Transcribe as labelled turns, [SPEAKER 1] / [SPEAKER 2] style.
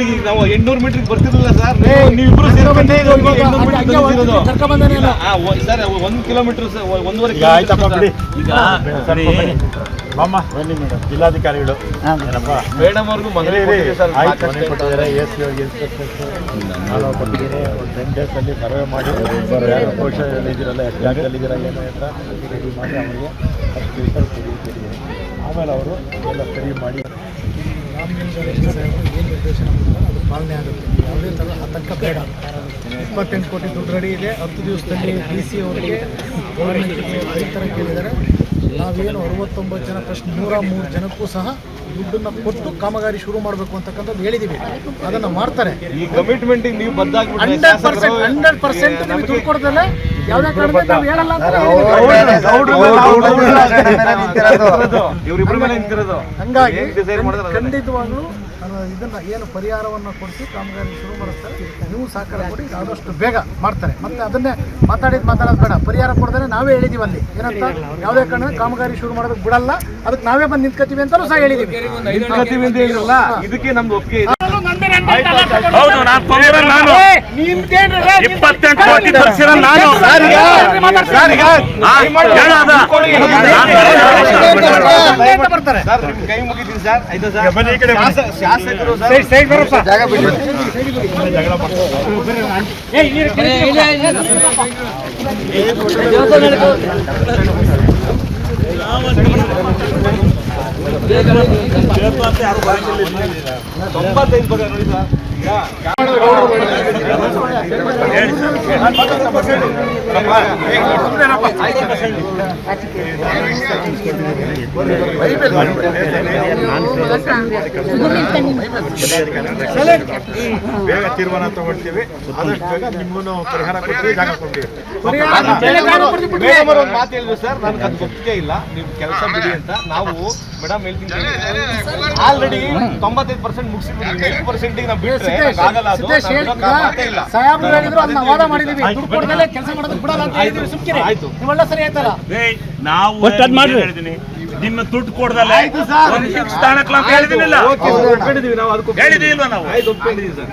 [SPEAKER 1] ಇಲ್ಲಿಗೆ ನಾವು 800 ಮೀಟರ್ ಬರ್ತಿರಲಿಲ್ಲ ಸರ್. ನೀವಿಬ್ರು ಸೇರ್ಕೊಂಡೆ 800 ಮೀಟರ್ ಸರ್. 1 ಕಿಲೋಮೀಟರ್ 1.5
[SPEAKER 2] ಈಗ ಮಾಮ ಬನ್ನಿ ಮೇಡಮ್, ಜಿಲ್ಲಾಧಿಕಾರಿಗಳು
[SPEAKER 1] ಮೇಡಮ್ ಅವ್ರಿಗೂ ಮನೆ
[SPEAKER 2] ಕೊಟ್ಟಿದ್ದಾರೆ. ಎಸ್ ನಾನು ಕೊಟ್ಟಿದ್ದೀನಿ. ಒಂದು 10 ಡೇಸಲ್ಲಿ ಸರ್ವೆ ಮಾಡಿ ಇದ್ದೀರಲ್ಲ ಜಾಗದಲ್ಲಿದ್ದೀರ ಏನೋ ಹತ್ರ ರೆಡಿ ಮಾಡಿ ಅವರಿಗೆ 10 ದಿವಸ ಕೊಟ್ಟಿದ್ದೀನಿ. ಆಮೇಲೆ ಅವರು ಎಲ್ಲ ಸರಿ ಮಾಡಿ
[SPEAKER 3] ಏನು ನಿರ್ದೇಶನ ಅದು ಪಾಲನೆ ಆಗುತ್ತೆ. ಯಾವುದೇ ಥರ ಆತಂಕ ಬೇಡ. 28 ಕೋಟಿ ದುಡ್ಡು ರೆಡಿ ಇದೆ. 10 ದಿವಸದಲ್ಲಿ DC ಅವರಿಗೆ ಈ ಥರ ಕೇಳಿದ್ದಾರೆ. ನಾವೇನು 69 ಜನ ಫಸ್ಟ್ 103 ಜನಕ್ಕೂ ಸಹ ದುಡ್ಡನ್ನು ಕೊಟ್ಟು ಕಾಮಗಾರಿ ಶುರು ಮಾಡಬೇಕು ಅಂತಕ್ಕಂಥದ್ದು ಹೇಳಿದ್ದೀವಿ. ಅದನ್ನು ಮಾಡ್ತಾರೆ.
[SPEAKER 1] ಈ ಕಮಿಟ್ಮೆಂಟ್ ನೀವು ಬದ್ಧಾಗಿ
[SPEAKER 3] 100% ನೀವು ದುಡ್ಡು ಕೊಡ್ದಲ್ಲ ಯಾವುದೇ ಕಾರಣಕ್ಕೆ ನಾವು ಹೇಳಲ್ಲ ಅಂತ ಹಂಗಾಗಿ ಖಂಡಿತವಾಗ್ಲೂ ಇದನ್ನ ಏನು ಪರಿಹಾರವನ್ನು ಕೊಡಿಸಿ ಕಾಮಗಾರಿ ಶುರು ಮಾಡಿಸ್ತಾರೆ. ನೀವು ಸಹಕಾರ ಕೊಡಿ, ಆದಷ್ಟು ಬೇಗ ಮಾಡ್ತಾರೆ. ಮತ್ತೆ ಅದನ್ನೇ ಮಾತಾಡೋದು ಬೇಡ. ಪರಿಹಾರ ಕೊಡದೇ ನಾವೇ ಹೇಳಿದೀವಿ ಅಲ್ಲಿ ಏನಂತ, ಯಾವುದೇ ಕಾರಣ ಕಾಮಗಾರಿ ಶುರು ಮಾಡೋದಕ್ಕೆ ಬಿಡಲ್ಲ, ಅದಕ್ಕೆ ನಾವೇ ಬಂದು ನಿಂತ್ಕೋತೀವಿ ಅಂತಲೂ ಸಹ ಹೇಳಿದೀವಿ.
[SPEAKER 1] ಇದಕ್ಕೆ ನಮ್ದು ಒಪ್ಪಿಗೆ ಇದೆ.
[SPEAKER 4] ಹೌದು, ನಾನು 28 ಕೋಟಿ ತರಿಸಿರೋ ನಾನು
[SPEAKER 1] ಬರ್ತಾರೆ ಸರ್. ನಿಮ್ ಕೈ ಮುಗಿತೀನಿ ಸರ್. ಆಯ್ತಾ ಸರ್? ಶಾಸಕರು ಜಾಗ ಬಿಡಿ.
[SPEAKER 2] ಬೇಗ ತೀರ್ಮಾನ ತಗೊಳ್ತೀವಿ. ಆದಷ್ಟು ಬೇಗ ನಿಮ್ಮನ್ನು ಪರಿಹಾರ ಕೊಡ್ತೀವಿ, ಜಾಗ ಕೊಡ್ತೀವಿ.
[SPEAKER 1] ಒಂದು ಮಾತು ಹೇಳಿದ್ರು ಸರ್, ನನಗೆ ಅದು ಗೊತ್ತಿಗೆ ಇಲ್ಲ. ನೀವು ಕೆಲಸ ಬಿಡಿ ಅಂತ. ನಾವು ಮೇಡಮ್ ಹೇಳ್ತೀನಿ, ಆಲ್ರೆಡಿ 95% ಮುಗಿಸಿದ್ವಿ. 9% ನಾವು ಬಿಟ್ಟರೆ ಆಗಲ್ಲ. ಅದು
[SPEAKER 3] ಸಾಹೇಬ್ರು ಹೇಳಿದ್ರು, ಅದನ್ನ ವಾದ ಮಾಡಿದೀವಿ. ದುಡ್ಡು ಕೊಡದಲ್ಲೇ ಕೆಲಸ ಮಾಡೋದಕ್ಕೆ ಬಿಡಲ್ಲ ಅಂತ ಹೇಳಿದ್ವಿ. ಸುಮ್ಕಿರಿ, ನೀವೆಲ್ಲ ಸರಿ ಆಯ್ತಲ್ಲ.
[SPEAKER 4] ನಾವು ಹೇಳಿದೀನಿ, ನಿಮ್ಮ ದುಡ್ಡು ಕೊಡದಲ್ಲ ಒಂದು ಸ್ಥಾನಕ್ಕೆ ಹೇಳಿದೀನಿಲ್ಲ.
[SPEAKER 1] ಹೇಳಿದೀವಿ ನಾವು. ಅದಕ್ಕೂ
[SPEAKER 4] ಹೇಳಿದೀವಿ ಇಲ್ವಾ ನಾವು?
[SPEAKER 1] ಆಯ್ತು, ಒಪ್ಪಿದ್ದೀವಿ ಸರ್.